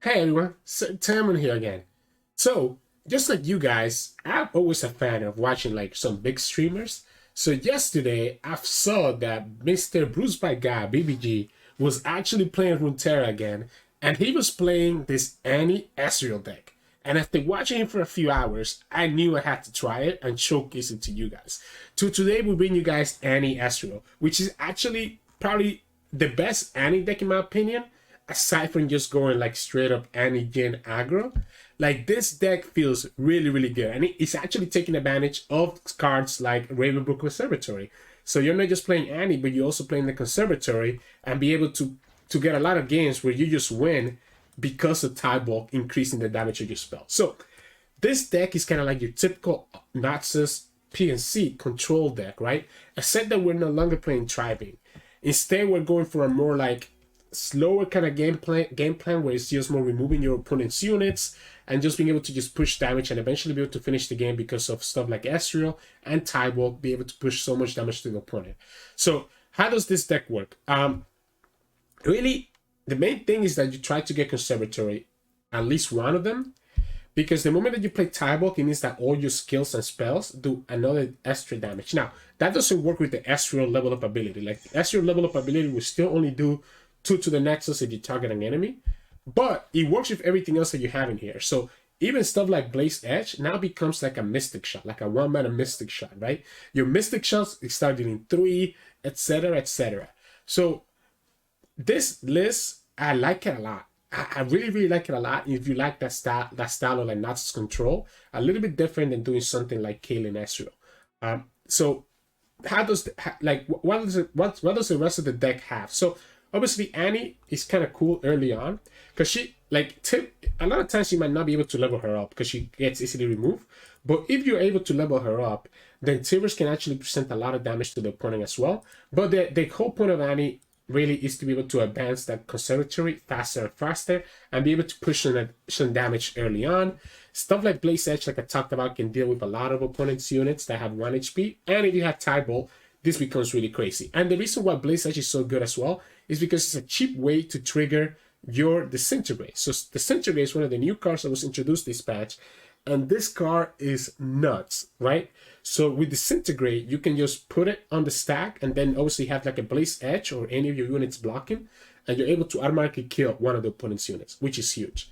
Hey everyone, Sirturmund here again. So, just like you guys, I'm always a fan of watching like some big streamers. So yesterday, I saw that Mr. Bruce by Guy, BBG, was actually playing Runeterra again, and he was playing this Annie Ezreal deck. And after watching him for a few hours, I knew I had to try it and showcase it to you guys. So today we bring you guys Annie Ezreal, which is actually probably the best Annie deck in my opinion, aside from just going like straight up Annie Jhin aggro. Like this deck feels really, really good. And it's actually taking advantage of cards like Ravenbrook Conservatory. So you're not just playing Annie, but you're also playing the Conservatory and be able to get a lot of games where you just win because of Tybaulk increasing the damage of your spell. So this deck is kind of like your typical Naxos PNC control deck, right? Except that we're no longer playing Tribing. Instead, we're going for a more like slower kind of game plan where it's just more removing your opponent's units and just being able to just push damage and eventually be able to finish the game because of stuff like Ezreal and Tybaulk be able to push so much damage to the opponent. So how does this deck work? Really, the main thing is that you try to get Conservatory, at least one of them, because the moment that you play Tybaulk, it means that all your skills and spells do another extra damage. Now, that doesn't work with the Ezreal level up ability. Like, Ezreal level up ability will still only do 2 to the Nexus if you target an enemy, but it works with everything else that you have in here. So even stuff like Blaze Edge now becomes like a Mystic Shot, like a one-mana Mystic Shot, right? Your Mystic Shots start dealing 3, etc., etc. So this list, I like it a lot. I really, really like it a lot. If you like that style of like Naxos control, a little bit different than doing something like Kayle Ezreal. So how does like what does the rest of the deck have? So obviously Annie is kind of cool early on because she like a lot of times you might not be able to level her up because she gets easily removed. But if you're able to level her up, then Tivers can actually present a lot of damage to the opponent as well. But the whole point of Annie really is to be able to advance that Conservatory faster and faster and be able to push some damage early on. Stuff like Blaze Edge, like I talked about, can deal with a lot of opponents' units that have 1 HP. And if you have Tybaulk, this becomes really crazy. And the reason why Blaze Edge is so good as well is because it's a cheap way to trigger your Disintegrate. So Disintegrate is one of the new cards that was introduced this patch, and this card is nuts, right? So with Disintegrate, you can just put it on the stack and then obviously have like a Blaze Edge or any of your units blocking, and you're able to automatically kill one of the opponent's units, which is huge.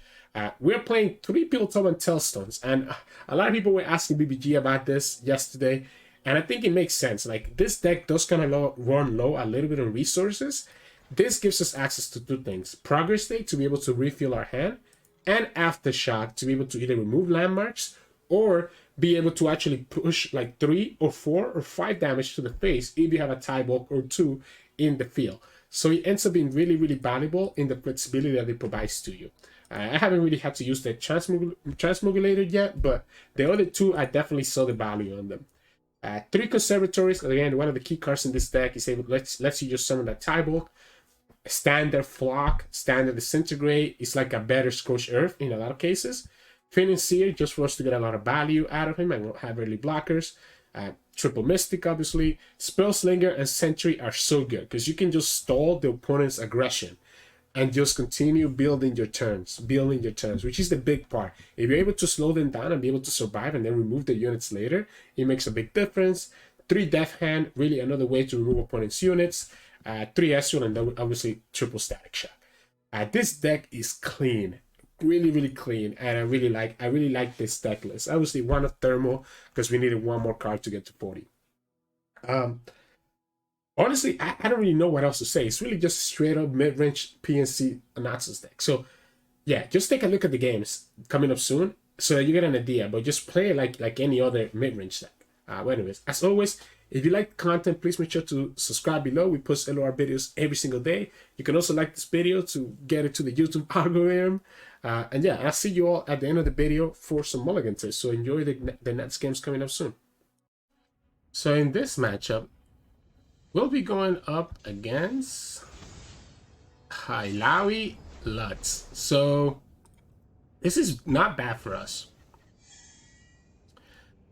We're playing 3 Piltover and Tailstones, and a lot of people were asking BBG about this yesterday, and I think it makes sense. Like, this deck does kind of run low a little bit on resources. This gives us access to 2 things: Progress State to be able to refill our hand, and Aftershock to be able to either remove landmarks or be able to actually push like 3 or 4 or 5 damage to the face if you have a Tybaulk or 2 in the field. So it ends up being really, really valuable in the flexibility that it provides to you. I haven't really had to use the Transmogulator yet, but the other 2, I definitely saw the value on them. 3 Conservatories, again, one of the key cards in this deck is able lets you just summon that Tybaulk. Standard Flock, Standard Disintegrate is like a better Scorched Earth in a lot of cases. Financier, just for us to get a lot of value out of him and not have early blockers. Triple Mystic, obviously. Spellslinger and Sentry are so good because you can just stall the opponent's aggression and just continue building your turns, which is the big part. If you're able to slow them down and be able to survive and then remove the units later, it makes a big difference. 3 Death Hand, really another way to remove opponent's units. 3 Ezreal, and then obviously triple Static Shock. This deck is clean, really, really clean, and I really like this deck list. Obviously, one of Thermal because we needed one more card to get to 40. Honestly, I don't really know what else to say. It's really just straight up mid-range PNC Naxos deck. So yeah, just take a look at the games coming up soon so that you get an idea. But just play it like any other mid-range deck. Well, anyways, as always, if you like the content, please make sure to subscribe below. We post LOR videos every single day. You can also like this video to get it to the YouTube algorithm. And yeah, I'll see you all at the end of the video for some mulligan tests. So enjoy the next games coming up soon. So in this matchup, we'll be going up against Illaoi Lux. So this is not bad for us.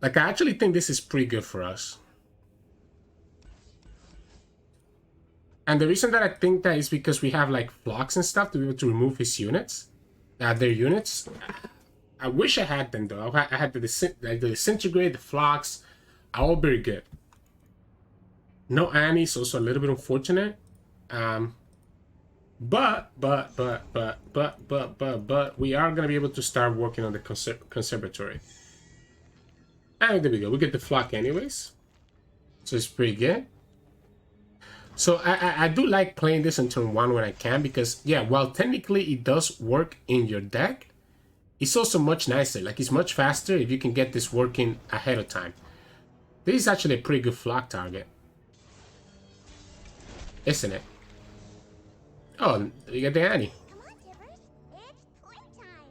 Like, I actually think this is pretty good for us. And the reason that I think that is because we have like flocks and stuff to be able to remove his units. their units. I wish I had them though. I had the Disintegrate, the Flux, all very good. No Annie, so also a little bit unfortunate. But we are gonna be able to start working on the conservatory. And there we go. We get the flock anyways, so it's pretty good. So I do like playing this in turn 1 when I can, because yeah, while technically it does work in your deck, it's also much nicer. Like, it's much faster if you can get this working ahead of time. This is actually a pretty good flock target, isn't it? Oh, we get the Annie. Come on, Tibbers. It's playtime.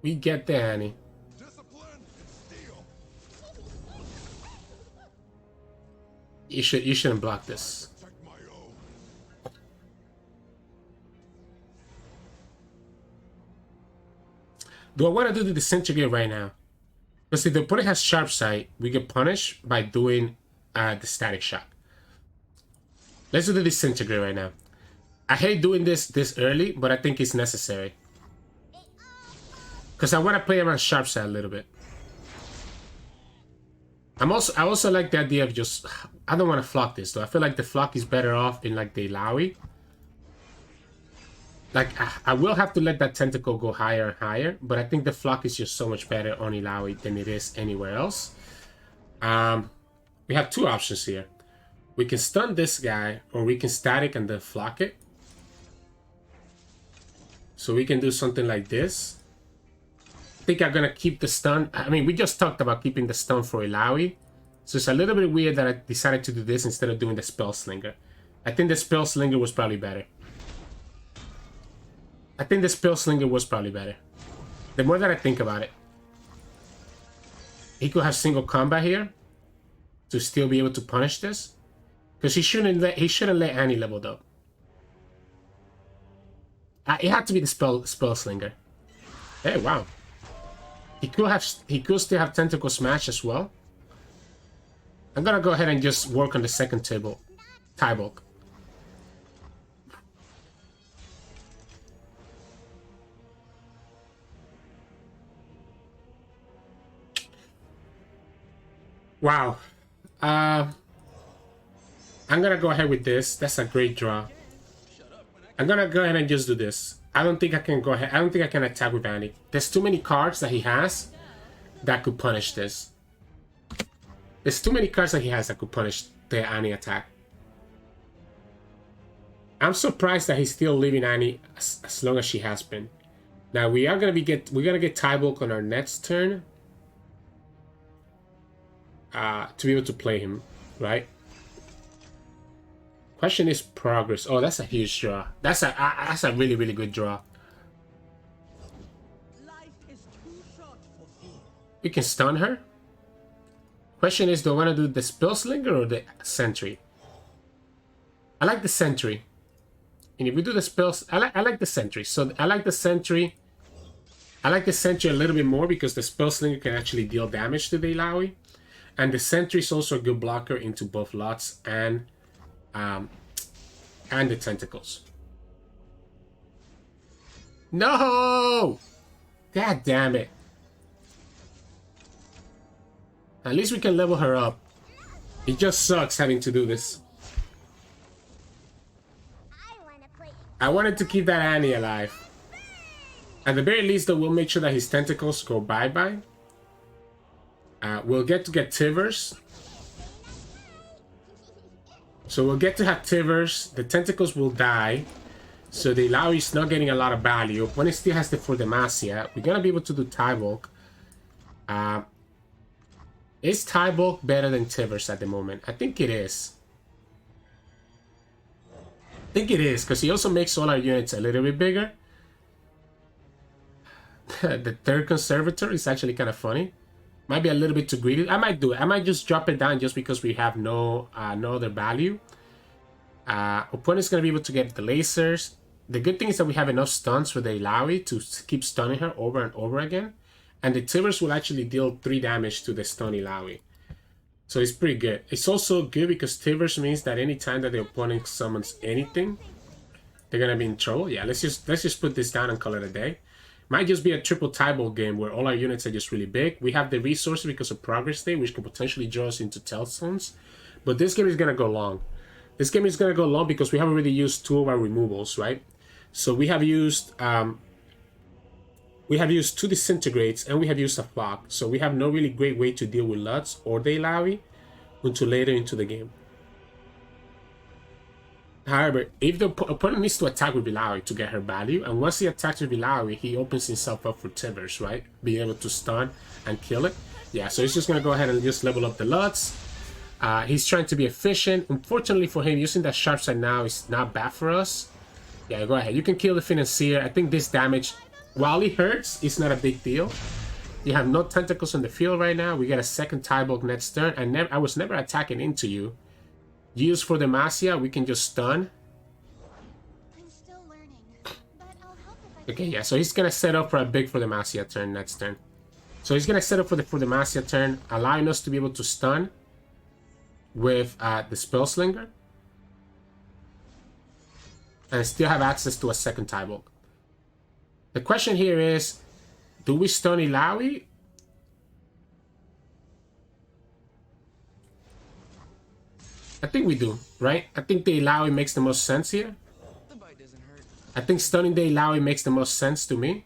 We get the Annie. Discipline and steel. You shouldn't block this. Protect my own. Do I want to do the Disintegrate right now? Because if the opponent has Sharp Sight, we get punished by doing the Static Shock. Let's do the Disintegrate right now. I hate doing this early, but I think it's necessary. Because I want to play around Sharp Sight a little bit. I also like the idea of just... I don't want to flock this though. I feel like the flock is better off in like the Illaoi. Like, I will have to let that tentacle go higher and higher, but I think the flock is just so much better on Illaoi than it is anywhere else. We have two options here. We can stun this guy, or we can static and then flock it. So we can do something like this. I think I'm gonna keep the stun. I mean, we just talked about keeping the stun for Illaoi. So it's a little bit weird that I decided to do this instead of doing the Spell Slinger. I think the Spell Slinger was probably better. The more that I think about it. He could have single combat here to still be able to punish this. Because he shouldn't let Annie level though. It had to be the spell slinger. Hey, wow. He could still have tentacle smash as well. I'm gonna go ahead and just work on the second Tybaulk. Wow. I'm gonna go ahead with this. That's a great draw. I'm gonna go ahead and just do this. I don't think I can go ahead. I don't think I can attack with Annie. There's too many cards that he has that could punish this. There's too many cards that he has that could punish the Annie attack. I'm surprised that he's still leaving Annie as long as she has been. Now we're gonna get Tybaulk on our next turn. To be able to play him, right? Question is progress. Oh, that's a huge draw. That's a really, really good draw. Life is too short for fear. We can stun her. Question is, do I want to do the Spell Slinger or the Sentry? I like the Sentry. And if we do the spells, I like the Sentry. So I like the Sentry. I like the Sentry a little bit more because the Spell Slinger can actually deal damage to the Illaoi. And the Sentry is also a good blocker into both Lux and the Tentacles. No! God damn it. At least we can level her up. It just sucks having to do this. I wanted to keep that Annie alive. At the very least, though, we'll make sure that his tentacles go bye-bye. We'll get Tivers. So we'll get to have Tivers. The tentacles will die. So the Illaoi is not getting a lot of value. When it still has the For Demacia, we're going to be able to do Tybaulk. Is Tybaulk better than Tivers at the moment? I think it is. I think it is, because he also makes all our units a little bit bigger. The third Conservator is actually kind of funny. Might be a little bit too greedy. I might do it. I might just drop it down just because we have no other value. Opponent's going to be able to get the lasers. The good thing is that we have enough stuns for the Illaoi to keep stunning her over and over again. And the Tivers will actually deal 3 damage to the stun Illaoi. So it's pretty good. It's also good because Tivers means that anytime that the opponent summons anything, they're going to be in trouble. Yeah, let's just put this down and call it a day. Might just be a triple Tybaulk game where all our units are just really big. We have the resources because of Progress Day, which can potentially draw us into Tellstones. But this game is going to go long. This game is going to go long because we haven't really used 2 of our removals, right? So we have used 2 Disintegrates and we have used a Flock. So we have no really great way to deal with Lux or the Illaoi until later into the game. However, if the opponent needs to attack with Illaoi to get her value, and once he attacks with Illaoi, he opens himself up for Tivers, right? Being able to stun and kill it. Yeah, so he's just going to go ahead and just level up the Lux. He's trying to be efficient. Unfortunately for him, using that sharp side now is not bad for us. Yeah, go ahead. You can kill the Financier. I think this damage, while it hurts, it's not a big deal. You have no tentacles on the field right now. We get a second Tybaulk next turn. I was never attacking into you. Use for Demacia, we can just stun. I'm still learning, but I'll help if I Okay, yeah, so he's gonna set up for a big for Demacia turn next turn. So he's gonna set up for the Demacia turn, allowing us to be able to stun with the Spellslinger. And still have access to a second Tybaulk. The question here is, do we stun Illaoi? I think we do, right? I think the Illaoi makes the most sense here. The bite doesn't hurt. I think stunning the Illaoi makes the most sense to me.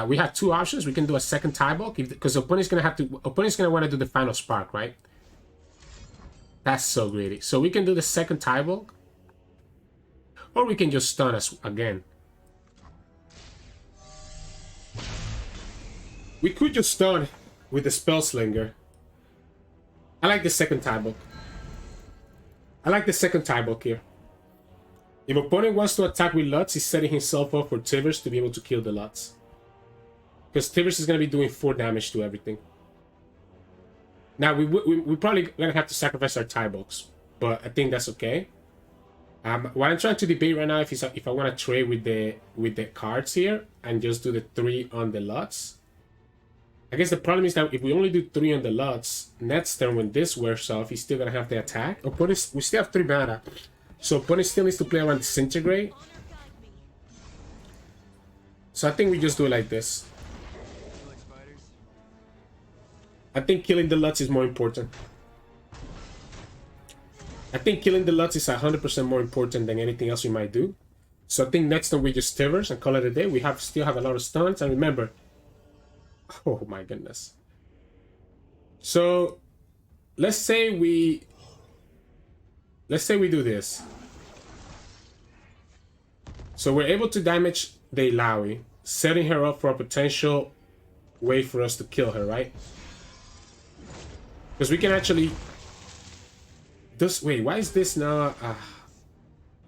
We have 2 options. We can do a second Tybaulk because opponent's gonna want to do the final spark, right? That's so greedy. So we can do the second Tybaulk, or we can just stun us again. We could just stun with the Spellslinger. I like the second Tybaulk. I like the second Tybaulk here. If opponent wants to attack with Lutz, he's setting himself up for Tivers to be able to kill the Lutz. Because Tivers is going to be doing 4 damage to everything. Now, we probably going to have to sacrifice our Tybaulks, but I think that's okay. What I'm trying to debate right now if I want to trade with the cards here and just do the 3 on the Lutz. I guess the problem is that if we only do 3 on the Lutz, next turn when this wears off, he's still gonna have the attack. Opponent, we still have 3 mana, so opponent still needs to play around Disintegrate. So I think we just do it like this. Like spiders? I think killing the Lutz is more important. I think killing the Lutz is 100% more important than anything else we might do. So I think next time we just Tivers and call it a day. We still have a lot of stuns, and remember. Oh my goodness. So let's say we do this. So we're able to damage the Illaoi, setting her up for a potential way for us to kill her, right? Because we can actually wait, why is this not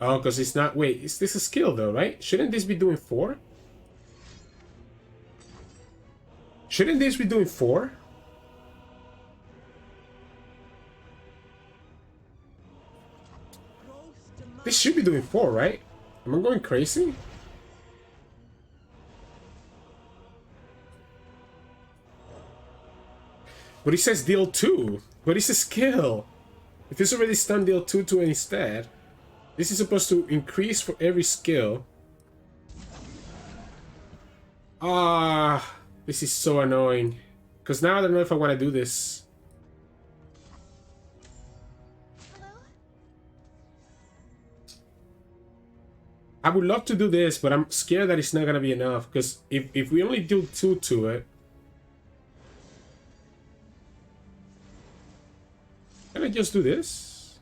oh, because it's not, wait, is this a skill though, right? Shouldn't this be doing 4? Shouldn't this be doing 4? This should be doing 4, right? Am I going crazy? But he says deal 2. But it's a skill. If it's already stunned, deal 2 to it instead. This is supposed to increase for every skill. This is so annoying. Because now I don't know if I want to do this. Hello? I would love to do this, but I'm scared that it's not going to be enough. Because if we only do 2 to it... Can I just do this?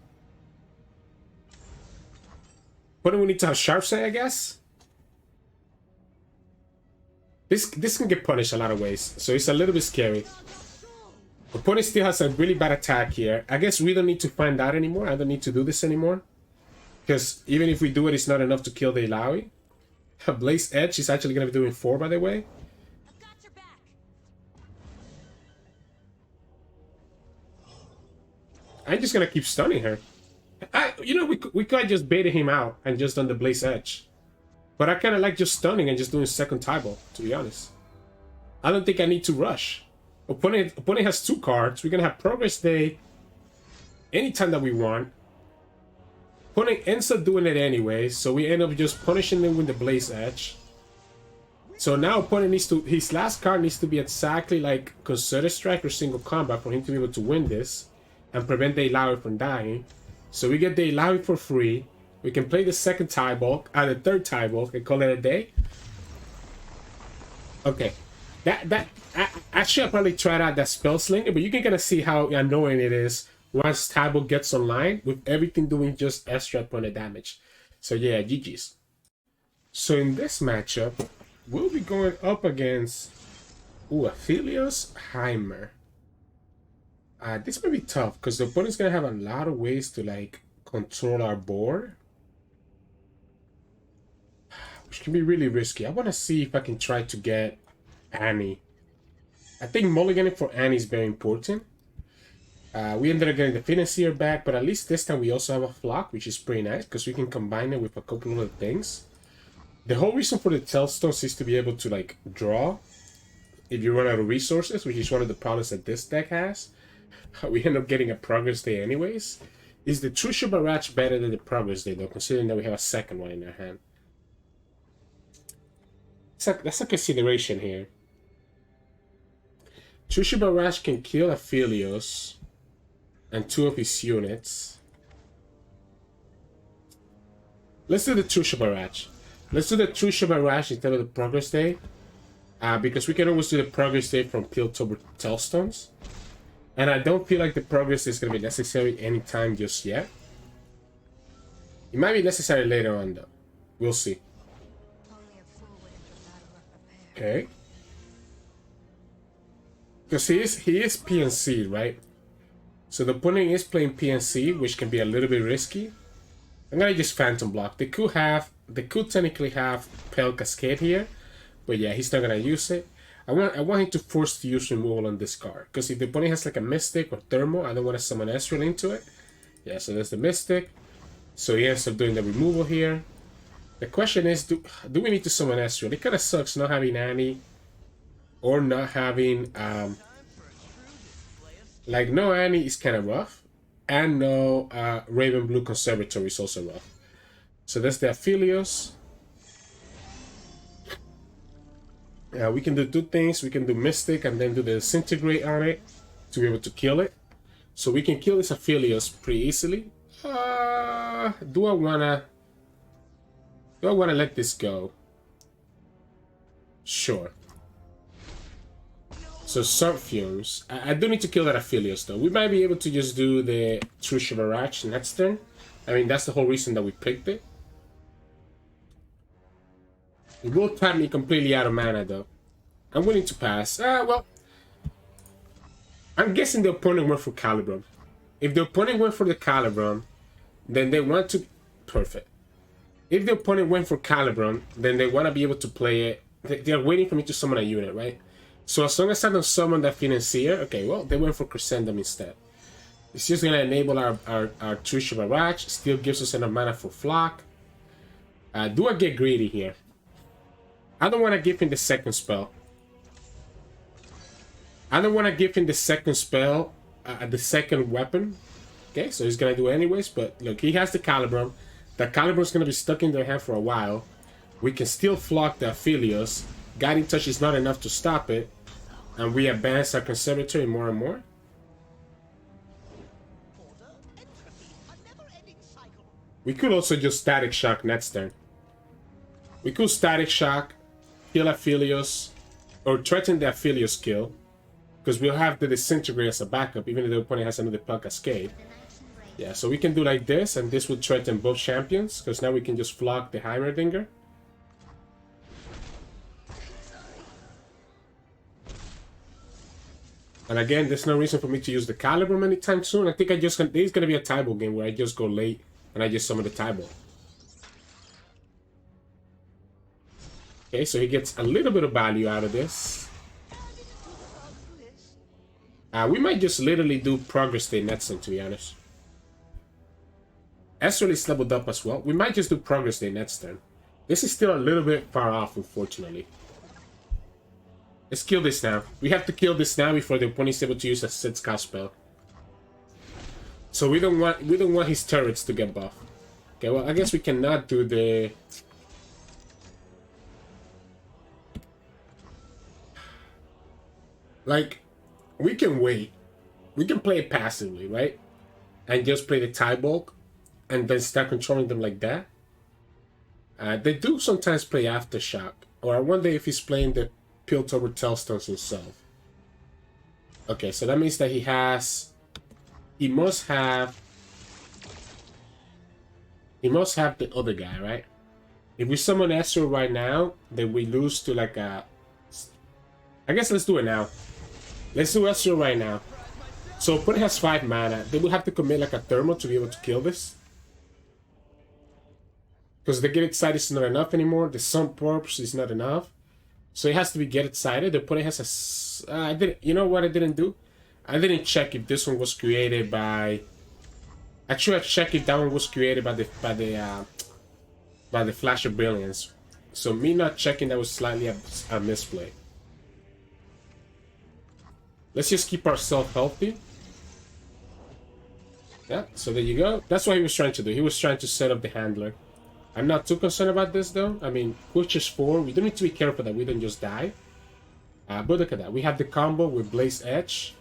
But we need to have sharp sight, I guess? This can get punished a lot of ways, so it's a little bit scary. Opponent still has a really bad attack here. I guess we don't need to find out anymore. I don't need to do this anymore. Because even if we do it, it's not enough to kill the Illaoi. Blaze Edge is actually going to be doing 4, by the way. I've got your back. I'm just going to keep stunning her. You know, we could just baited him out and just done the Blaze Edge. But I kind of like just stunning and just doing second Tybaulk, to be honest. I don't think I need to rush. Opponent has 2 cards. We're going to have Progress Day anytime that we want. Opponent ends up doing it anyway, so we end up just punishing them with the Blaze Edge. So now opponent needs to, his last card needs to be exactly like Concerted Strike or Single Combat for him to be able to win this and prevent the Illaoi from dying. So we get the Illaoi for free. We can play the second Tybaulk, the third Tybaulk, and call it a day. Okay, I should probably try out that Spell Slinger, but you can kind of see how annoying it is once Tybaulk gets online with everything doing just extra point of damage. So yeah, GG's. So in this matchup, we'll be going up against Aphelios Heimerdinger. This might be tough because the opponent's gonna have a lot of ways to like control our board, which can be really risky. I want to see if I can try to get Annie. I think mulliganing for Annie is very important. We ended up getting the Financier back, but at least this time we also have a Flock, which is pretty nice because we can combine it with a couple of other things. The whole reason for the Tailstones is to be able to like draw if you run out of resources, which is one of the problems that this deck has. We end up getting a Progress Day anyways. Is the Trusha Barrage better than the Progress Day though, considering that we have a second one in our hand? That's a consideration here. Trusha Barrage can kill Aphelios and 2 of his units. Let's do the Trusha Barrage. Let's do the Trusha Barrage instead of the Progress Day. Because we can always do the Progress Day from Piltover Tailstones. And I don't feel like the Progress Day is going to be necessary anytime just yet. It might be necessary later on though. We'll see. Okay. Because he is PNC, right? So the opponent is playing PNC, which can be a little bit risky. I'm gonna just Phantom Block. They could technically have Pale Cascade here, but yeah, he's not gonna use it. I want him to force to use removal on this card, because if the opponent has like a Mystic or Thermal, I don't want to summon Ezreal into it. Yeah, so that's the Mystic. So he ends up doing the removal here. The question is, do we need to summon Ezreal? It kind of sucks not having Annie, or not having like no Annie is kind of rough. And no Raven Blue Conservatory is also rough. So that's the Aphelios. We can do 2 things. We can do Mystic and then do the Disintegrate on it to be able to kill it. So we can kill this Aphelios pretty easily. Do I wanna let this go? Sure. So Subfumes. I do need to kill that Aphelios though. We might be able to just do the Trusha Barrage next turn. I mean, that's the whole reason that we picked it. It will tap me completely out of mana though. I'm willing to pass. Well, I'm guessing the opponent went for Calibrum. If the opponent went for the Calibrum, then they want to... Perfect. If the opponent went for Calibrum, then they want to be able to play it. They're waiting for me to summon a unit, right? So as long as I don't summon that Financier, okay, well, they went for Crescendum instead. It's just going to enable our Trusha Barrage. Still gives us enough mana for Flock. Do I get greedy here? I don't want to give him the second spell. I don't want to give him the second spell, the second weapon. Okay, so he's going to do it anyways, but look, he has the Calibrum. The Calibrum is going to be stuck in their hand for a while. We can still Flock the Aphelios. Guiding Touch is not enough to stop it. And we advance our Conservatory more and more. We could also just Static Shock next turn. We could Static Shock, kill Aphelios, or threaten the Aphelios kill. Because we'll have the Disintegrate as a backup, even if the opponent has another Pale Cascade. Yeah, so we can do like this, and this would threaten both champions, because now we can just Flock the Heimerdinger. And again, there's no reason for me to use the Calibrum anytime soon. I think there's going to be a Tybaulk game where I just go late and I just summon the Tybaulk. Okay, so he gets a little bit of value out of this. We might just literally do Progress Day next turn, to be honest. Ezreal is leveled up as well. We might just do Progress Day next turn. This is still a little bit far off, unfortunately. Let's kill this now. We have to kill this now before the opponent is able to use a Sid's cast spell. So we don't want his turrets to get buffed. Okay, well I guess we cannot do the... Like, we can wait. We can play it passively, right? And just play the Tybaulk and then start controlling them like that. They do sometimes play Aftershock. Or I wonder if he's playing the Piltover Tailstones himself. Okay, so that means that he has... He must have the other guy, right? If we summon Ezreal right now, then we lose to like a... I guess let's do it now. Let's do Ezreal right now. So opponent has 5 mana. Then we have to commit like a thermal to be able to kill this. Because the get excited is not enough anymore. The sun purpose is not enough. So it has to be get excited. The opponent has a... I didn't... You know what I didn't do? I didn't check if this one was created by... I should have checked if that one was created by the Flash of Brilliance. So me not checking, that was slightly a misplay. Let's just keep ourselves healthy. Yeah, so there you go. That's what he was trying to do. He was trying to set up the handler. I'm not too concerned about this though. I mean, which is 4. We don't need to be careful that we don't just die. But look at that. We have the combo with Blaze Edge.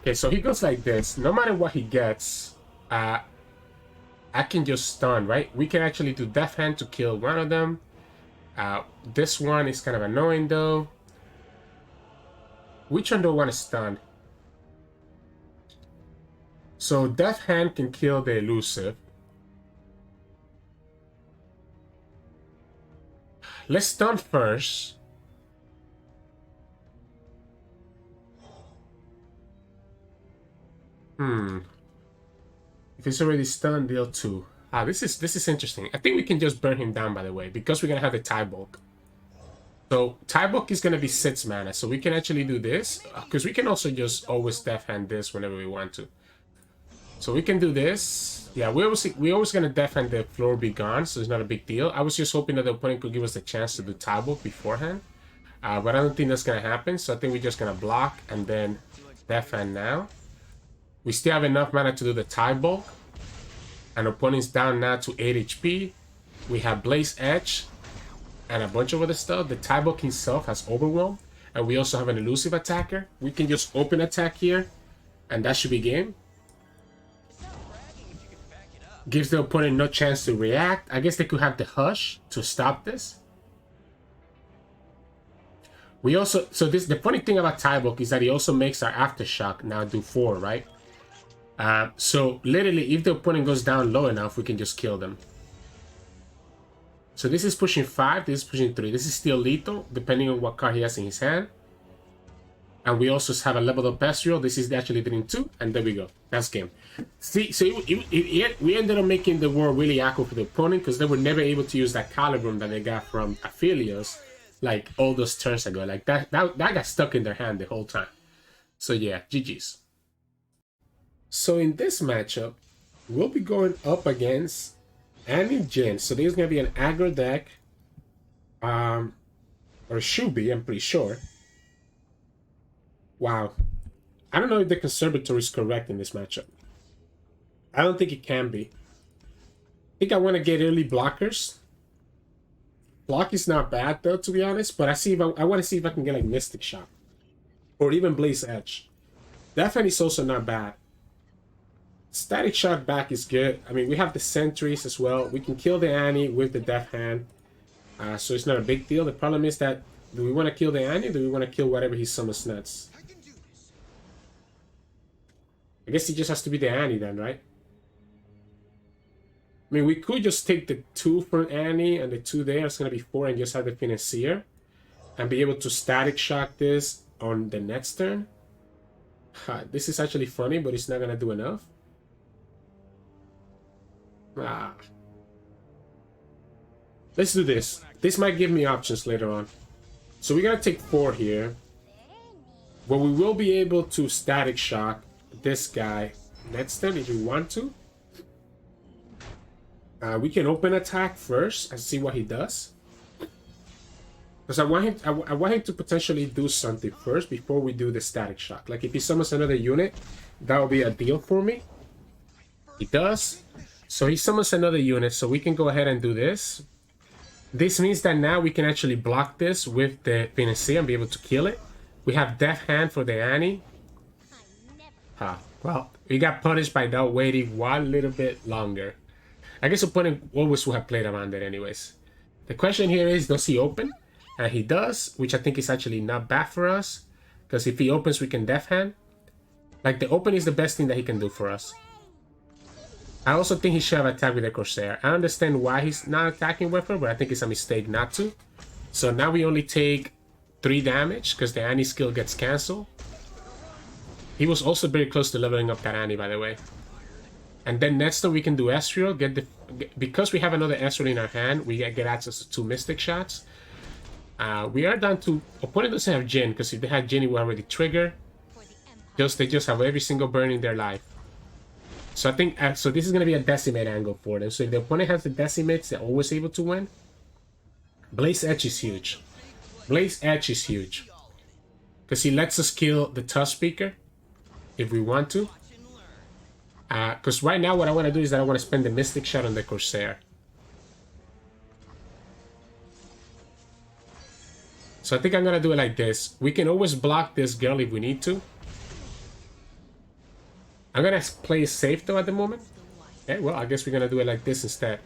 Okay, so he goes like this. No matter what he gets, I can just stun, right? We can actually do Death Hand to kill one of them. This one is kind of annoying though. Which one do I want to stun? So Death Hand can kill the elusive. Let's stun first. If he's already stunned, deal 2. This is interesting. I think we can just burn him down, by the way, because we're gonna have the Tybaulk. So Tybaulk is gonna be 6 mana, so we can actually do this because we can also just always Death Hand this whenever we want to. So we can do this. Yeah, we always gonna Death Hand the floor be gone, so it's not a big deal. I was just hoping that the opponent could give us the chance to do Tybaulk beforehand, but I don't think that's gonna happen. So I think we're just gonna block and then Death Hand now. We still have enough mana to do the Tybaulk. And opponent's down now to 8 HP. We have Blaze Edge and a bunch of other stuff. The Tybaulk himself has Overwhelm. And we also have an elusive attacker. We can just open attack here. And that should be game. Gives the opponent no chance to react. I guess they could have the Hush to stop this. We also... So the funny thing about Tybaulk is that he also makes our Aftershock now do 4, right? So literally, if the opponent goes down low enough, we can just kill them. So this is pushing 5, this is pushing 3. This is still lethal, depending on what card he has in his hand. And we also have a leveled up Ezreal. This is actually doing 2, and there we go. That's game. See, so we ended up making the war really awkward for the opponent because they were never able to use that Calibrum that they got from Aphelios, like all those turns ago. Like that got stuck in their hand the whole time. So yeah, GG's. So in this matchup, we'll be going up against Annie Jhin. So there's going to be an aggro deck. Or should be, I'm pretty sure. Wow. I don't know if the conservatory is correct in this matchup. I don't think it can be. I think I want to get early blockers. Block is not bad though, to be honest. But I want to see if I can get like Mystic Shot. Or even Blaze Edge. Definitely is also not bad. Static Shock back is good. I mean, we have the sentries as well. We can kill the Annie with the Death Hand. So it's not a big deal. The problem is that, do we want to kill the Annie or do we want to kill whatever he summons next? I guess he just has to be the Annie then, right? I mean, we could just take the 2 from Annie and the 2 there. It's going to be 4 and just have the Financier. And be able to Static Shock this on the next turn. This is actually funny, but it's not going to do enough. Let's do this. This might give me options later on. So we're gonna take 4 here. But we will be able to Static Shock this guy next turn if we want to. We can open attack first and see what he does. Because I want him to potentially do something first before we do the Static Shock. Like if he summons another unit, that would be a deal for me. He does. So he summons another unit, so we can go ahead and do this. This means that now we can actually block this with the Panacea and be able to kill it. We have Death Hand for the Annie. Well, we got punished by not waiting one little bit longer. I guess opponent always would have played around it anyways. The question here is, does he open? And he does, which I think is actually not bad for us. Because if he opens, we can Death Hand. Like, the open is the best thing that he can do for us. I also think he should have attacked with the Corsair. I understand why he's not attacking with her, but I think it's a mistake not to. So now we only take 3 damage, because the Annie skill gets cancelled. He was also very close to leveling up that Annie, by the way. And then next turn we can do Ezreal. Because we have another Ezreal in our hand, we get access to 2 Mystic Shots. We are down to... Opponent doesn't have Jhin, because if they had Jhin, it would already trigger. They just have every single burn in their life. So I think... so this is going to be a Decimate angle for them. So if the opponent has the Decimates, they're always able to win. Blaze Edge is huge. Blaze Edge is huge. Because he lets us kill the Tusk Speaker. If we want to. Because right now what I want to do is that I want to spend the Mystic Shot on the Corsair. So I think I'm going to do it like this. We can always block this girl if we need to. I'm going to play it safe though at the moment. Okay, well, I guess we're going to do it like this instead.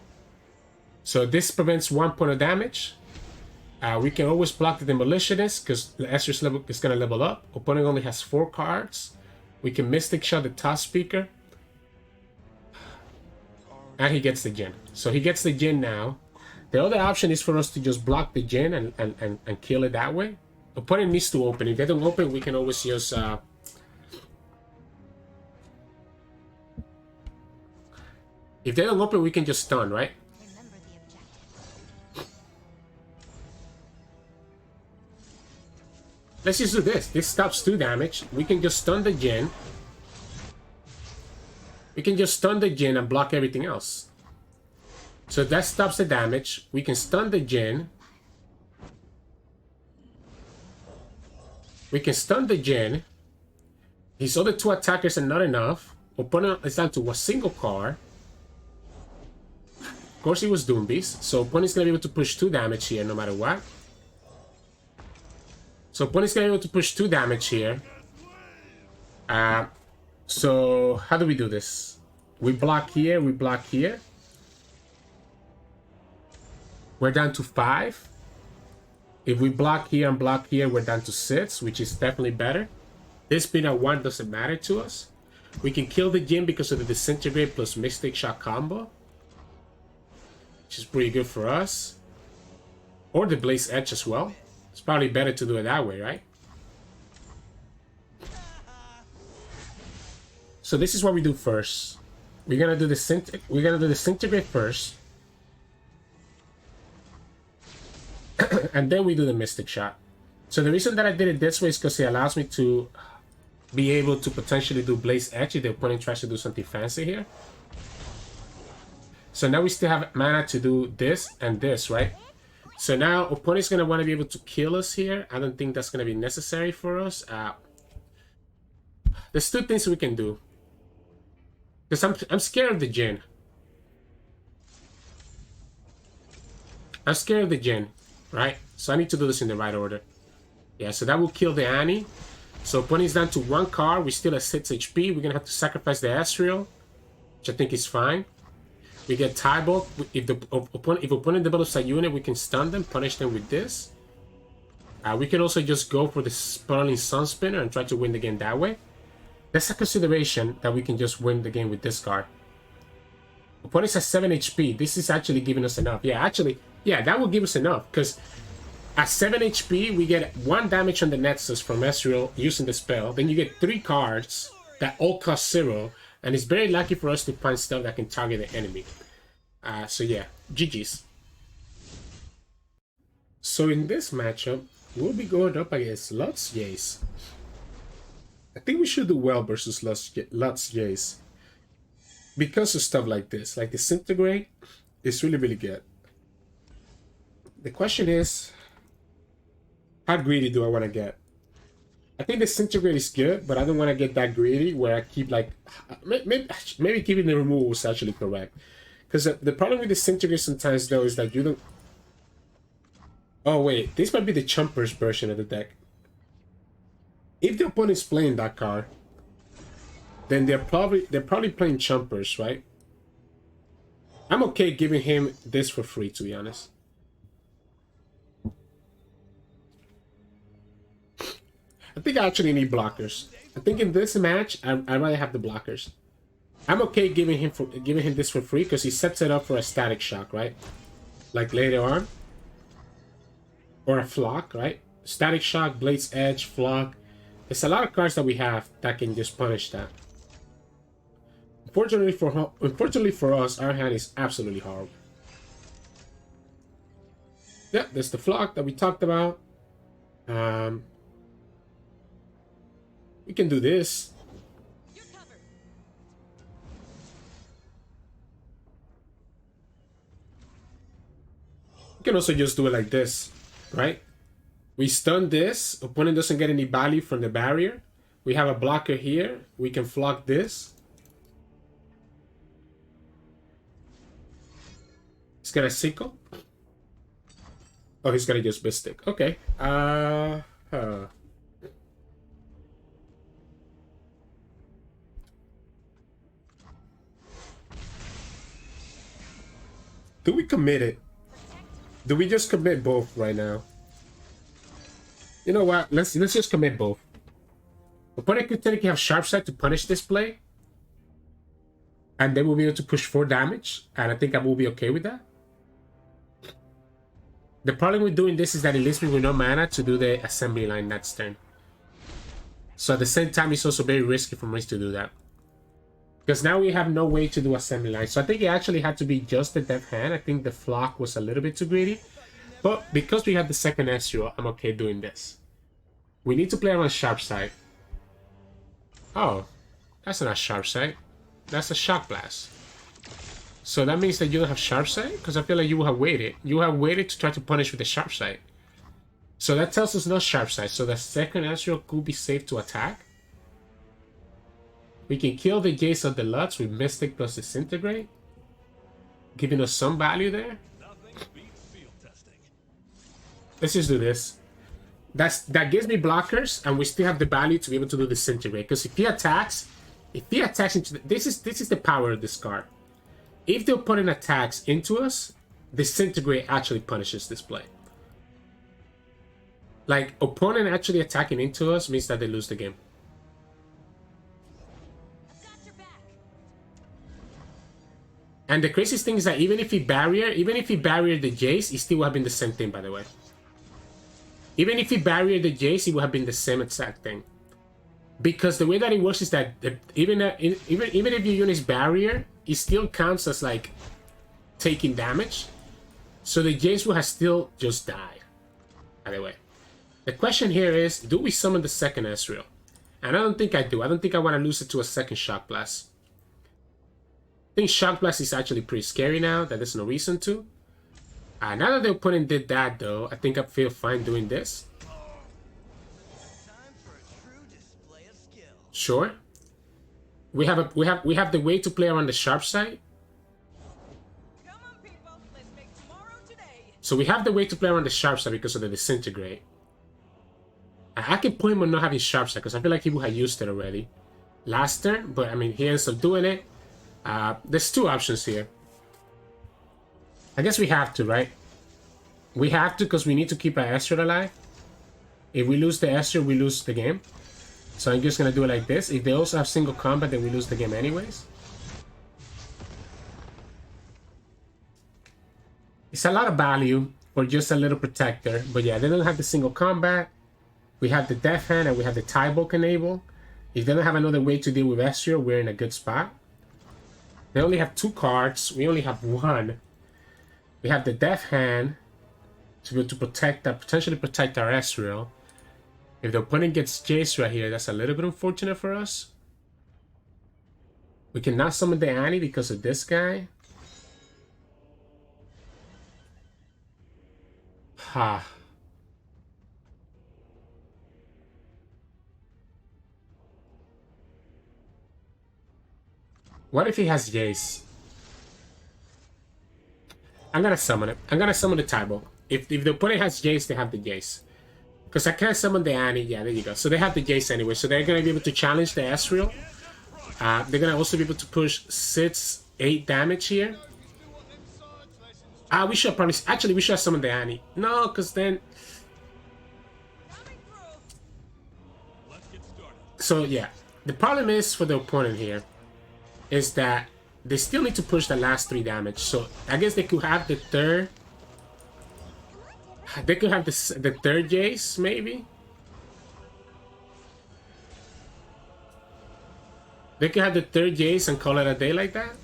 So this prevents 1 point of damage. We can always block the Demolitionist because the Ezreal's level is going to level up. Opponent only has 4 cards. We can Mystic Shot the Tusk Speaker. And he gets the Jhin. So he gets the Jhin now. The other option is for us to just block the Jhin and kill it that way. Opponent needs to open. If they don't open, we can always use... if they don't open, we can just stun, right? Remember the objective. Let's just do this. This stops 2 damage. We can just stun the Jhin. We can just stun the Jhin and block everything else. So that stops the damage. We can stun the Jhin. We can stun the Jhin. His other 2 attackers are not enough. Opponent is down to a single card. Of course, he was Doom Beast. So opponent's going to be able to push 2 damage here no matter what. So opponent's going to be able to push 2 damage here. So how do we do this? We block here, we block here. We're down to 5. If we block here and block here, we're down to 6, which is definitely better. This being a 1 doesn't matter to us. We can kill the Jhin because of the Disintegrate plus Mystic Shot combo, which is pretty good for us. Or the Blaze Edge as well. It's probably better to do it that way, right? So this is what we do first. We're gonna do the Disintegrate first. And then we do the Mystic Shot. So the reason that I did it this way is because it allows me to be able to potentially do Blaze Edge if the opponent tries to do something fancy here. So now we still have mana to do this and this, right? So now opponent's going to want to be able to kill us here. I don't think that's going to be necessary for us. There's 2 things we can do. Because I'm scared of the Jhin. I'm scared of the Jhin, right? So I need to do this in the right order. Yeah, so that will kill the Annie. So opponent's down to 1 card. We still have 6 HP. We're going to have to sacrifice the Ezreal, which I think is fine. We get Tybaulk. If opponent develops a unit, we can stun them, punish them with this. We can also just go for the Spiraling Sunspinner and try to win the game that way. That's a consideration that we can just win the game with this card. Opponent's at 7 HP. This is actually giving us enough. Yeah, actually, yeah, that will give us enough. Because at 7 HP, we get 1 damage on the Nexus from Ezreal using the spell. Then you get 3 cards that all cost 0. And it's very lucky for us to find stuff that can target the enemy. So yeah, GG's. So in this matchup, we'll be going up against Lux Jayce. I think we should do well versus Lux Jayce. Because of stuff like this, like Disintegrate, is really, really good. The question is, how greedy do I want to get? I think Disintegrate is good, but I don't want to get that greedy where I keep like... Maybe keeping the removal is actually correct. Because the problem with Disintegrate sometimes though is that you don't... Oh wait, this might be the Chumpers version of the deck. If the opponent's playing that card, then they're probably playing Chumpers, right? I'm okay giving him this for free, to be honest. I think I actually need blockers. I think in this match, I'd rather have the blockers. I'm okay giving him this for free because he sets it up for a static shock, right? Like later on. Or a flock, right? Static shock, Blade's Edge, flock. There's a lot of cards that we have that can just punish that. Unfortunately for us, our hand is absolutely horrible. Yeah, there's the flock that we talked about. We can do this. We can also just do it like this, right? We stun this. Opponent doesn't get any value from the barrier. We have a blocker here. We can flock this. He's gonna Sickle. Oh, he's gonna just Mystic. Okay. Do we commit it? Do we just commit both right now? You know what? Let's just commit both. Opponent could technically have Sharp Side to punish this play. And then we'll be able to push 4 damage. And I think I will be okay with that. The problem with doing this is that it leaves me with no mana to do the assembly line next turn. So at the same time, it's also very risky for me to do that. Because now we have no way to do assembly line. So I think it actually had to be just the death hand. I think the flock was a little bit too greedy. But because we have the second Ezreal, I'm okay doing this. We need to play around Sharp Side. Oh, that's not a Sharp Side. That's a Shock Blast. So that means that you don't have Sharp Side? Because I feel like you would have waited. You have waited to try to punish with the Sharp Side. So that tells us no Sharp Side. So the second Ezreal could be safe to attack. We can kill the Jayce of the Lux with Mystic plus Disintegrate, giving us some value there. Let's just do this. That gives me blockers, and we still have the value to be able to do Disintegrate. Because if he attacks into this is the power of this card. If the opponent attacks into us, Disintegrate actually punishes this play. Like, opponent actually attacking into us means that they lose the game. And the craziest thing is that even if he barriered the Jayce, it still would have been the same thing, by the way. Even if he barriered the Jayce, it would have been the same exact thing. Because the way that it works is that even if you use barrier, it still counts as like taking damage. So the Jayce will have still just died. By the way. The question here is, do we summon the second Ezreal? And I don't think I do. I don't think I want to lose it to a second Shock Blast. I think Shock Blast is actually pretty scary now, that there's no reason to. Now that the opponent did that though, I think I feel fine doing this. Sure. We have the way to play around the Sharp Side. Come on, people. Let's make tomorrow today. So we have the way to play around the Sharp Side because of the Disintegrate. I can put him on not having Sharp Side because I feel like he would have used it already last turn, but I mean he ends up doing it. There's 2 options here. I guess we have to, right? We have to because we need to keep our Ezreal alive. If we lose the Ezreal, we lose the game. So I'm just going to do it like this. If they also have single combat, then we lose the game anyways. It's a lot of value for just a little protector. But yeah, they don't have the single combat. We have the Death Hand and we have the Tybaulk enable. If they don't have another way to deal with Ezreal, we're in a good spot. They only have 2 cards. We only have 1. We have the Death Hand to be able to protect that, potentially protect our Ezreal. If the opponent gets Jayce right here, that's a little bit unfortunate for us. We cannot summon the Annie because of this guy. Ha. What if he has Jayce? I'm gonna summon it. I'm gonna summon the Tybaulk. If the opponent has Jayce, they have the Jayce. Because I can't summon the Annie. Yeah, there you go. So they have the Jayce anyway. So they're going to be able to challenge the Ezreal. They're going to also be able to push 6, 8 damage here. We should probably... Actually, we should have summoned the Annie. No, because then... So, yeah. The problem is for the opponent here is that they still need to push the last 3 damage. So, I guess they could have the third... They could have the third Jayce, maybe? They could have the third Jayce and call it a day like that?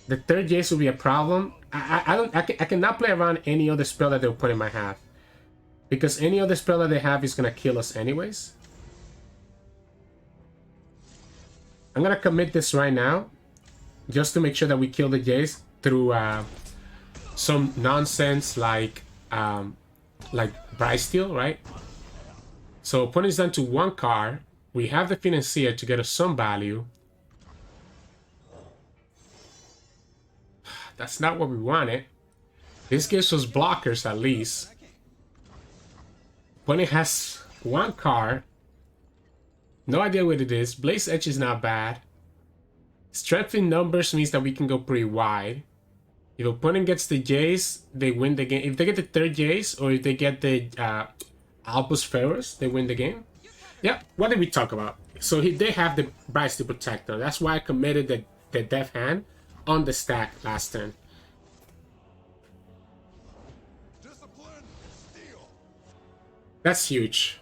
The third Jayce will be a problem. I cannot play around any other spell that the opponent might have. Because any other spell that they have is gonna kill us anyways. I'm gonna commit this right now. Just to make sure that we kill the Jayce through some nonsense like Bright Steel, right? So opponent's down to 1 card. We have the Financier to get us some value. That's not what we wanted. This gives us blockers at least. Opponent has 1 card. No idea what it is. Blaze Edge is not bad. Strength in numbers means that we can go pretty wide. If opponent gets the Jayce, they win the game. If they get the third Jayce, or if they get the Albus Ferrous, they win the game. Yeah, what did we talk about? So they have the Bright Steel Protector. That's why I committed the Death Hand on the stack last turn. Discipline and steel. That's huge.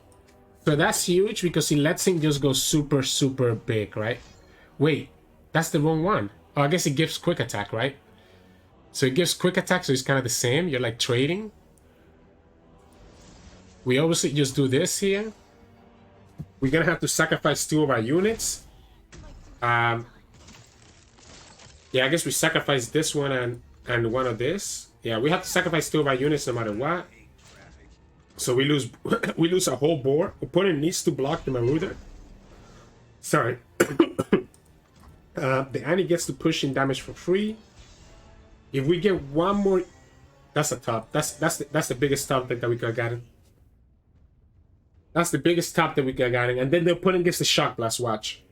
So that's huge because it lets him just go super, super big, right? Wait, that's the wrong one. Oh, I guess it gives quick attack, right? So it gives quick attack, so it's kind of the same. You're like trading. We obviously just do this here. We're gonna have to sacrifice 2 of our units. Yeah, I guess we sacrifice this one and one of this. Yeah, we have to sacrifice 2 of our units no matter what. So we lose we lose a whole board. Opponent needs to block the Marauder. Sorry. The Annie gets to push in damage for free. If we get 1 more, that's a top. That's the biggest top deck that we could have gotten. That's the biggest top that we could have gotten. And then the opponent gets the Shock Blast. Watch.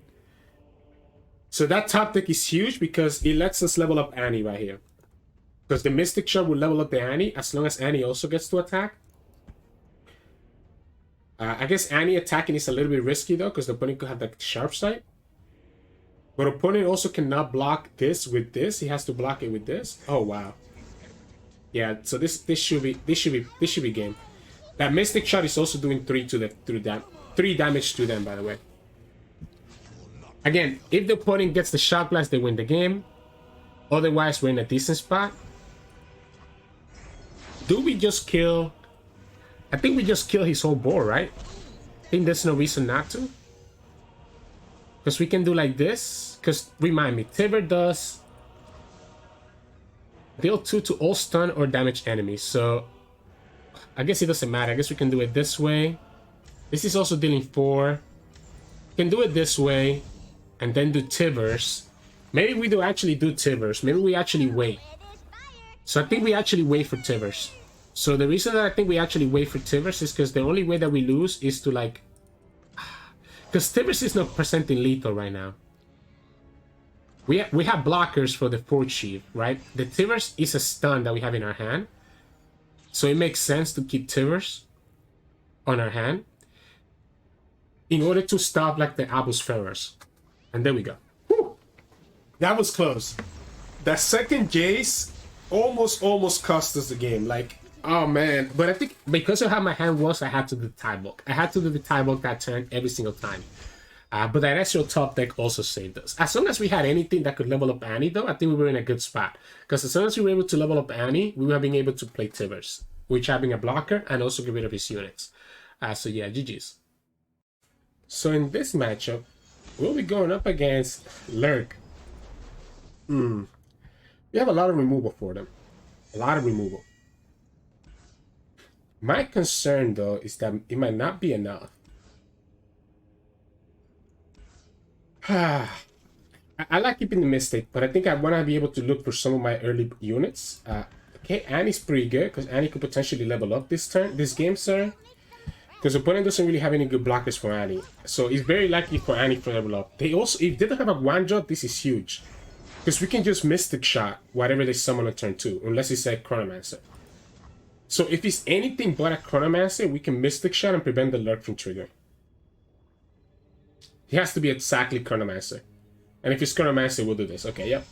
So that top deck is huge because it lets us level up Annie right here. Because the Mystic Shard will level up the Annie as long as Annie also gets to attack. I guess Annie attacking is a little bit risky though, because the opponent could have the Sharp Sight. But opponent also cannot block this with this. He has to block it with this. Oh wow. Yeah, so this should be game. That Mystic Shot is also doing 3 damage to them, by the way. Again, if the opponent gets the Shock Blast, they win the game. Otherwise, we're in a decent spot. Do we just kill? I think we just kill his whole board, right? I think there's no reason not to. Because we can do like this. Because, remind me, Tibber does deal 2 to all stun or damage enemies. So, I guess it doesn't matter. I guess we can do it this way. This is also dealing 4. We can do it this way. And then do Tibbers. Maybe we do actually do Tibbers. Maybe we actually wait. So I think we actually wait for Tibbers. So the reason that I think we actually wait for Tibbers is because the only way that we lose is to like... Because Tibbers is not presenting lethal right now. We have blockers for the Forge Sheath, right? The Tibbers is a stun that we have in our hand. So it makes sense to keep Tibbers on our hand. In order to stop like the Albus Ferrous. And there we go. Whew. That was close. That second Jayce almost cost us the game. Like, oh man. But I think because of how my hand was, I had to do the Tybaulk. I had to do the Tybaulk that turn every single time. But that Ezreal top deck also saved us. As long as we had anything that could level up Annie, though, I think we were in a good spot. Because as soon as we were able to level up Annie, we were being able to play Tibbers, which having a blocker and also get rid of his units. So yeah, GG's. So in this matchup, we'll be going up against Lurk. We have a lot of removal for them. A lot of removal. My concern, though, is that it might not be enough. I like keeping the Mystic, but I think I want to be able to look for some of my early units. Okay, Annie's pretty good because Annie could potentially level up this game, sorry. Because the opponent doesn't really have any good blockers for Annie. So it's very likely for Annie to level up. They also, if they don't have a Guanjo, this is huge. Because we can just Mystic Shot whatever they summon on turn 2, unless it's a Chronomancer. So if it's anything but a Chronomancer, we can Mystic Shot and prevent the Lurk from triggering. It has to be exactly Chronomancer. And if it's Chronomancer, we'll do this. Okay, yep.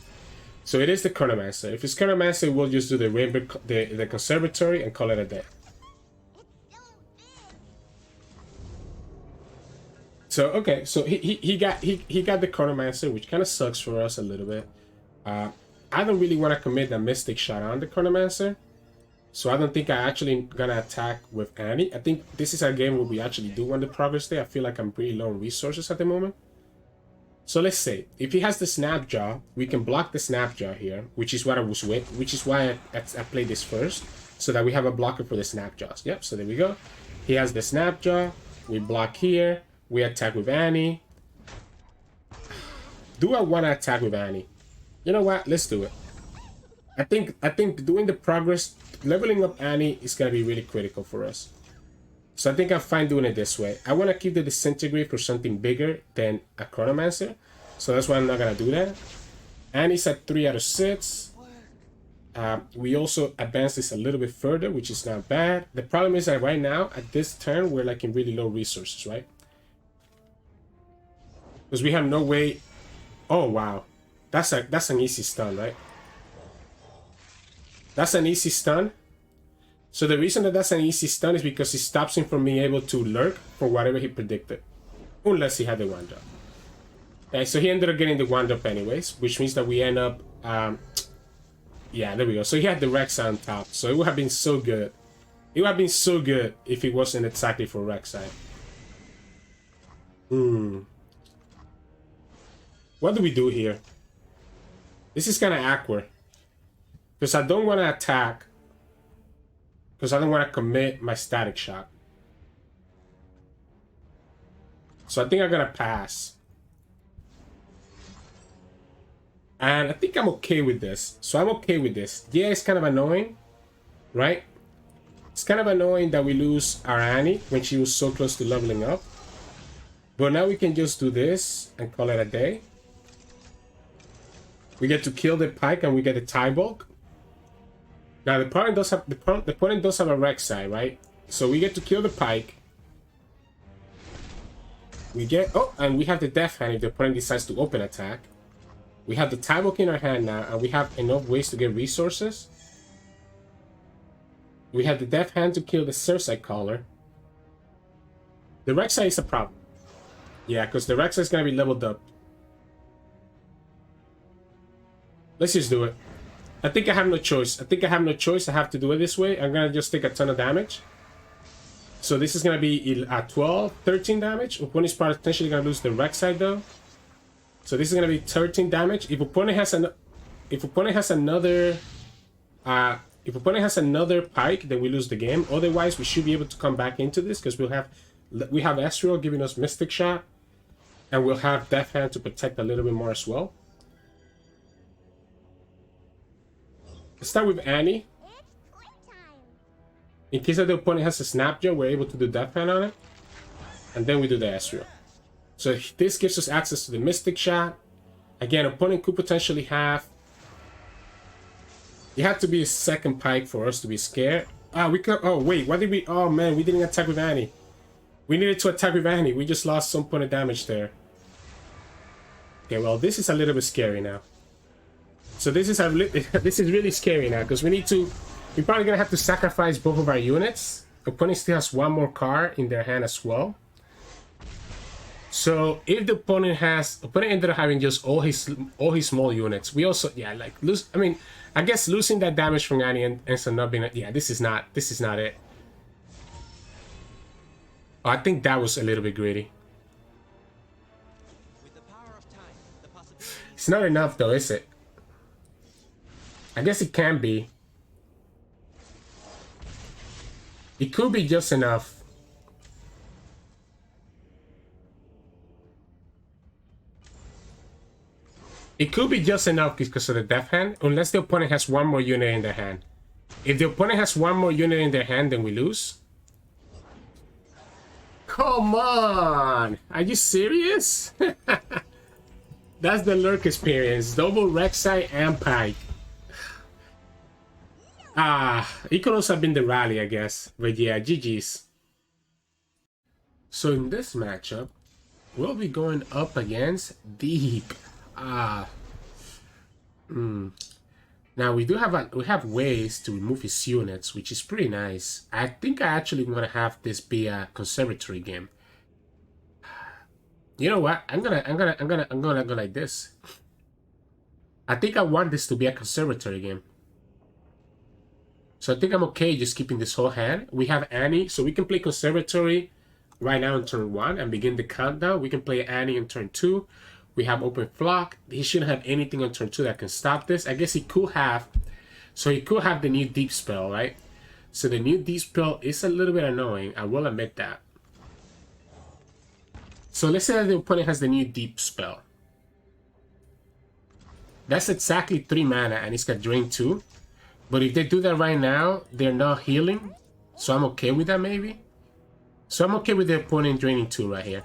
So it is the Chronomancer. If it's Chronomancer, we'll just do the Conservatory and call it a day. So okay, so he got the Chronomancer, which kind of sucks for us a little bit. I don't really want to commit a Mystic Shot on the Chronomancer, so I don't think I actually gonna attack with Annie. I think this is a game where we actually do want the progress there. I feel like I'm pretty low on resources at the moment. So let's say if he has the Snapjaw, we can block the Snapjaw here, which is what I was with, which is why I played this first, so that we have a blocker for the Snapjaws. Yep, so there we go. He has the Snapjaw. We block here. We attack with Annie. Do I want to attack with Annie? You know what? Let's do it. I think doing the progress, leveling up Annie is gonna be really critical for us. So I think I'm fine doing it this way. I want to keep the Disintegrate for something bigger than a Chronomancer. So that's why I'm not going to do that. Annie's at 3 out of 6. We also advance this a little bit further, which is not bad. The problem is that right now, at this turn, we're like in really low resources, right? Because we have no way... Oh, wow. That's an easy stun, right? That's an easy stun. So the reason that that's an easy stun is because it stops him from being able to lurk for whatever he predicted. Unless he had the one drop. Okay, so he ended up getting the one drop anyways, which means that we end up... yeah, there we go. So he had the Rek'Sai on top. So it would have been so good. It would have been so good if it wasn't exactly for Rek'Sai. What do we do here? This is kind of awkward. Because I don't want to attack. Because I don't want to commit my Static Shock. So I think I'm going to pass. And I think I'm okay with this. So I'm okay with this. Yeah, it's kind of annoying. Right? It's kind of annoying that we lose our Annie when she was so close to leveling up. But now we can just do this and call it a day. We get to kill the Pike and we get the Tybaulk. Now the opponent does have a Rek'Sai, right? So we get to kill the Pike. We get and we have the Death Hand if the opponent decides to open attack. We have the Tybaulk in our hand now, and we have enough ways to get resources. We have the Death Hand to kill the Cersei Caller. The Rek'Sai is a problem. Yeah, because the Rek'Sai is gonna be leveled up. Let's just do it. I think I have no choice. I have to do it this way. I'm gonna just take a ton of damage. So this is gonna be 12, 13 damage. Opponent's potentially gonna lose the Rek'Sai though. So this is gonna be 13 damage. If opponent has another Pike, then we lose the game. Otherwise, we should be able to come back into this because we have Ezreal giving us Mystic Shot, and we'll have Death Hand to protect a little bit more as well. Let's start with Annie. In case that the opponent has a Snapjaw, we're able to do Death Hand on it. And then we do the Ezreal. So this gives us access to the Mystic Shot. Again, opponent could potentially have... It had to be a second Pike for us to be scared. We could... Oh, wait. What did we... Oh, man. We didn't attack with Annie. We needed to attack with Annie. We just lost some point of damage there. Okay, well, this is a little bit scary now. So this is really scary now because we're probably gonna have to sacrifice both of our units. Opponent still has one more card in their hand as well. So if the opponent ended up having just all his small units, we also lose. I mean, I guess losing that damage from Annie ends up not being. Yeah, this is not it. Oh, I think that was a little bit greedy. With the power of time, the possibility... It's not enough though, is it? I guess it can be. It could be just enough. It could be just enough because of the death hand, unless the opponent has one more unit in their hand. If the opponent has one more unit in their hand, then we lose. Come on! Are you serious? That's the Lurk experience. Double Rek'Sai and Pike. It could also have been the rally, I guess. But yeah, GG's. So in this matchup, we'll be going up against Deep. Now we have ways to remove his units, which is pretty nice. I think I actually want to have this be a conservatory game. You know what? I'm gonna go like this. I think I want this to be a conservatory game. So I think I'm okay just keeping this whole hand. We have Annie, so we can play conservatory right now in turn 1 and begin the countdown. We can play Annie in turn 2. We have open flock. He shouldn't have anything on turn 2 that can stop this. I guess he could have. So he could have the new deep spell, right? So the new deep spell is a little bit annoying. I will admit that. So let's say that the opponent has the new deep spell. That's exactly 3 mana and it's got drain 2. But if they do that right now, they're not healing. So I'm okay with that maybe. So I'm okay with the opponent draining 2 right here.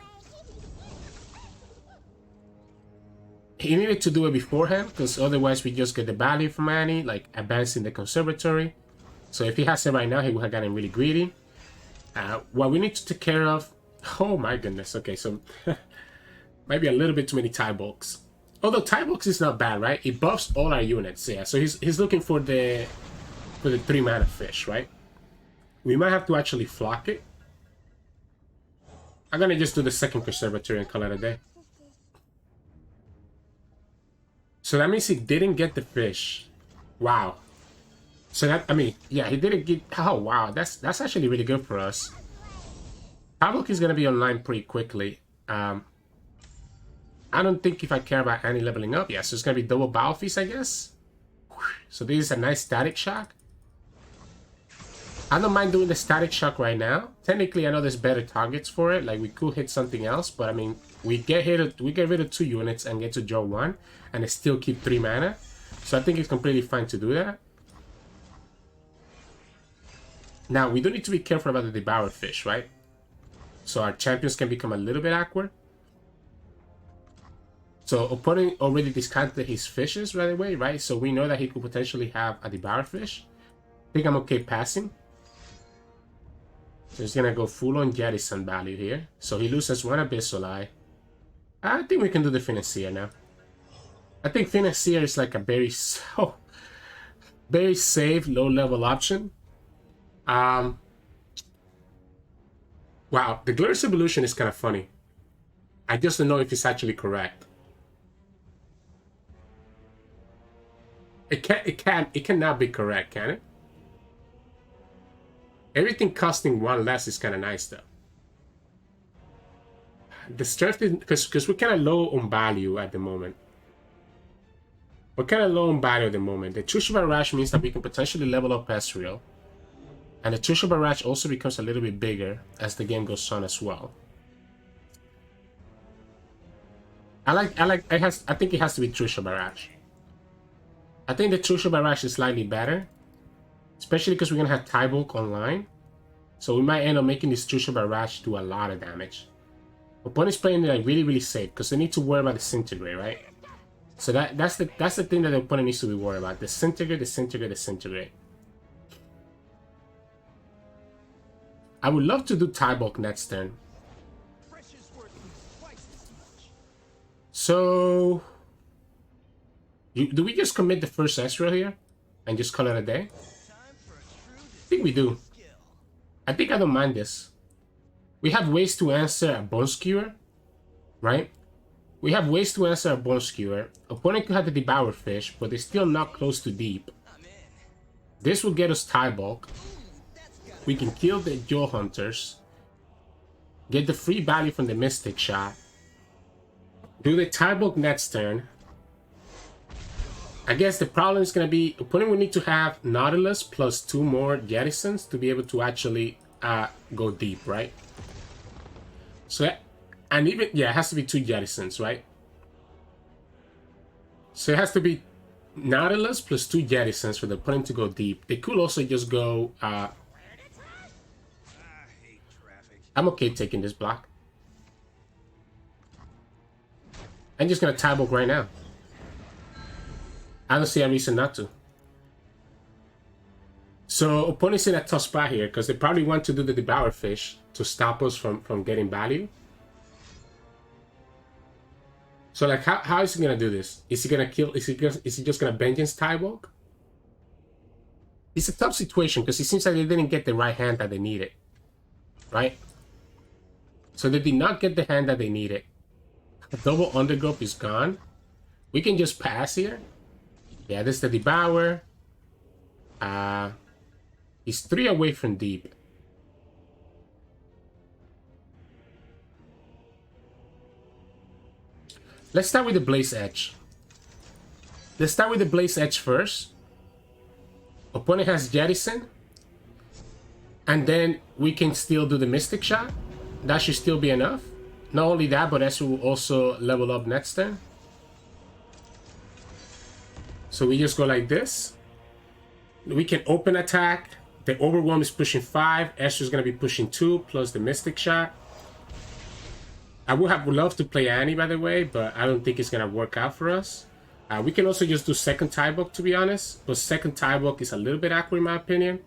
He needed to do it beforehand, because otherwise we just get the value from Annie, like advancing the conservatory. So if he has it right now, he would have gotten really greedy. What we need to take care of... Oh my goodness, okay, so... maybe a little bit too many Tybaulks. Although Tybaulks is not bad, right? It buffs all our units, yeah. So he's looking for the 3 mana fish, right? We might have to actually flock it. I'm gonna just do the second conservatory and call it a day. So that means he didn't get the fish. Wow. So that, I mean, yeah, he didn't get... Oh, wow. That's actually really good for us. Tybaulk is going to be online pretty quickly. I don't think if I care about Annie leveling up. Yeah, so it's going to be double Battle Feast, I guess. So this is a nice Static Shock. I don't mind doing the Static Shock right now. Technically, I know there's better targets for it. Like, we could hit something else. But, I mean, we get rid of 2 units and get to draw 1. And still keep 3 mana. So I think it's completely fine to do that. Now, we do need to be careful about the Devoured Fish, right? So our champions can become a little bit awkward. So opponent already discounted his fishes right away, right? So we know that he could potentially have a Devoured Fish. I think I'm okay passing. So he's gonna go full on Jettison value here. So he loses 1 Abyssal Eye. I think we can do the Financier now. I think Financier is like a very safe, low-level option. Wow, the Glorious Evolution is kind of funny. I just don't know if it's actually correct. It cannot be correct, can it? Everything costing 1 less is kind of nice though. The strength is because we're kind of low on value at the moment. We're kind of low on value at the moment. The True Barrage means that we can potentially level up Ezreal. And the True Barrage also becomes a little bit bigger as the game goes on as well. I think it has to be True Barrage. I think the True Barrage is slightly better. Especially because we're going to have Tybaulk online. So we might end up making this True Barrage do a lot of damage. Opponent's playing like really safe because they need to worry about Disintegrate, right? So that's the thing that the opponent needs to be worried about. Disintegrate. I would love to do Tybaulk next turn. So do we just commit the first Ezreal here and just call it a day? I think we do. I think I don't mind this. We have ways to answer a Bone Skewer, right? We have ways to answer a Bone Skewer. Opponent could have the Devoured Fish, but they're still not close to deep. This will get us Tybaulk. We can kill the Jewel Hunters. Get the free value from the Mystic Shot. Do the Tybaulk next turn. I guess the problem is going to be opponent will need to have Nautilus plus 2 more Jettisons to be able to actually go deep, right? So, and even, yeah, it has to be 2 Jettisons, right? So it has to be Nautilus plus 2 jettisons for the opponent to go deep. They could also just go... I'm okay taking this block. I'm just going to Tybaulk right now. I don't see a reason not to. So opponent's in a tough spot here because they probably want to do the Devour Fish to stop us from getting value. So like, how is he gonna do this? Is he gonna kill? Is he just gonna Vengeance Tybaulk? It's a tough situation because it seems like they didn't get the right hand that they needed, right? So they did not get the hand that they needed. The double undergrowth is gone. We can just pass here. Yeah, this is the Devour. He's 3 away from deep. Let's start with the Blaze Edge. Let's start with the Blaze Edge first. Opponent has Jettison. And then we can still do the Mystic Shot. That should still be enough. Not only that, but Ezreal will also level up next turn. So we just go like this. We can open attack. The Overwhelm is pushing 5. Ezreal is going to be pushing 2 plus the Mystic Shot. I would have loved to play Annie, by the way, but I don't think it's going to work out for us. We can also just do second Tybaulk, to be honest. But second Tybaulk is a little bit awkward in my opinion.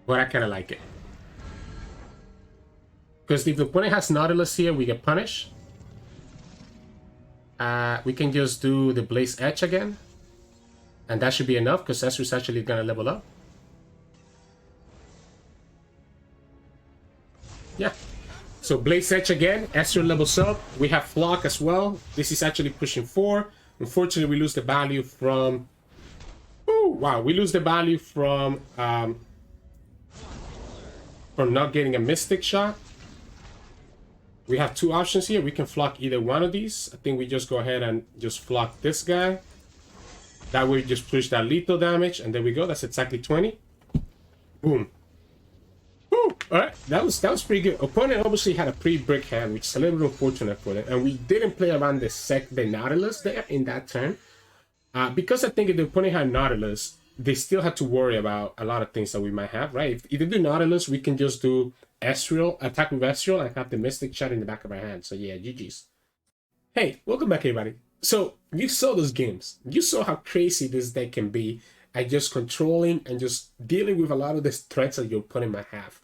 But I kind of like it. Because if the opponent has Nautilus here, we get punished. We can just do the Blaze Edge again. And that should be enough, because Ezreal's actually going to level up. Yeah. So Blaze Edge again, Ezreal levels up. We have Flock as well. This is actually pushing 4. Unfortunately, we lose the value from... Oh, wow. We lose the value from not getting a Mystic Shot. We have 2 options here. We can Flock either one of these. I think we just go ahead and just Flock this guy. That way we just push that lethal damage. And there we go. That's exactly 20. Boom. Woo! Alright, that was pretty good. Opponent obviously had a pretty brick hand, which is a little bit unfortunate for them. And we didn't play around the Nautilus there in that turn. Because I think if the opponent had Nautilus, they still had to worry about a lot of things that we might have, right? If they do Nautilus, we can just do Ezreal, attack with Ezreal, and have the Mystic Shot in the back of our hand. So yeah, GG's. Hey, welcome back everybody. So, you saw those games. You saw how crazy this deck can be at just controlling and just dealing with a lot of the threats that your opponent might have.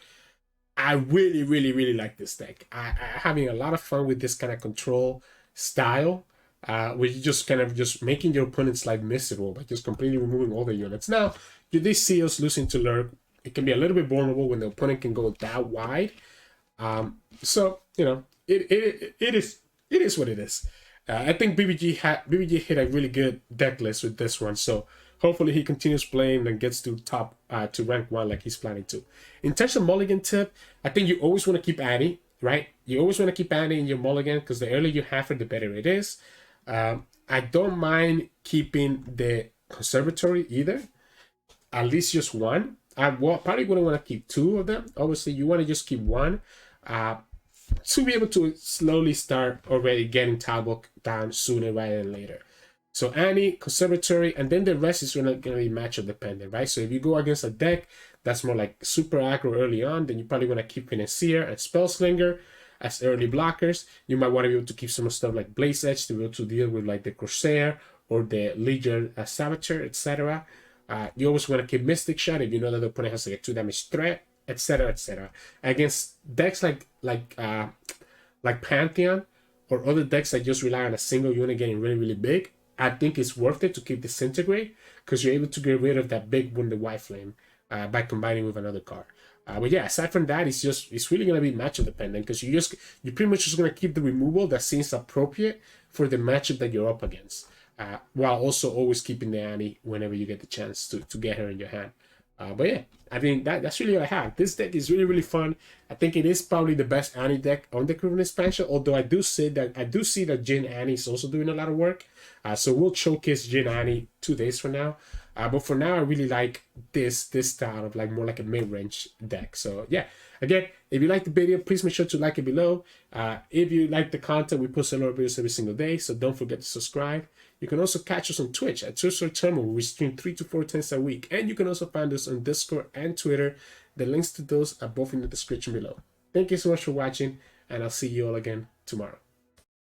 I really, really, really like this deck. I'm having a lot of fun with this kind of control style, where you just kind of just making your opponent's life miserable by just completely removing all the units. Now, you did see us losing to Lurk. It can be a little bit vulnerable when the opponent can go that wide. So, you know, it is what it is. I think BBG hit a really good deck list with this one, so hopefully he continues playing and gets to top to rank 1 like he's planning to. In terms of mulligan tip, I think you always want to keep Annie, right? You always want to keep Annie in your mulligan because the earlier you have her, the better it is. I don't mind keeping the conservatory either, at least just 1. I probably wouldn't want to keep 2 of them. Obviously, you want to just keep 1. To be able to slowly start already getting Tybaulk down sooner rather than later. So Annie, Conservatory, and then the rest is going to be matchup dependent, right? So if you go against a deck that's more like super aggro early on, then you probably want to keep Financier and Spellslinger as early blockers. You might want to be able to keep some stuff like Blaze Edge to be able to deal with like the Corsair or the Legion Saboteur, etc. You always want to keep Mystic Shot if you know that the opponent has like a 2 damage threat, etc., etc. Against decks like Pantheon or other decks that just rely on a single unit getting really, really big, I think it's worth it to keep Disintegrate because you're able to get rid of that big Wounded White Flame by combining with another card. But yeah, aside from that, it's really gonna be matchup dependent because you're pretty much just gonna keep the removal that seems appropriate for the matchup that you're up against, while also always keeping the Annie whenever you get the chance to get her in your hand. But yeah, I mean that's really what I have. This deck is really, really fun. I think it is probably the best Annie deck on the current expansion. Although I do see that Jhin Annie is also doing a lot of work. So we'll showcase Jhin Annie 2 days from now. But for now, I really like this style of like more like a mid-range deck. So yeah, again, if you like the video, please make sure to like it below. If you like the content, we post a lot of videos every single day. So don't forget to subscribe. You can also catch us on Twitch at Sirturmund, where we stream 3 to 4 times a week. And you can also find us on Discord and Twitter. The links to those are both in the description below. Thank you so much for watching, and I'll see you all again tomorrow.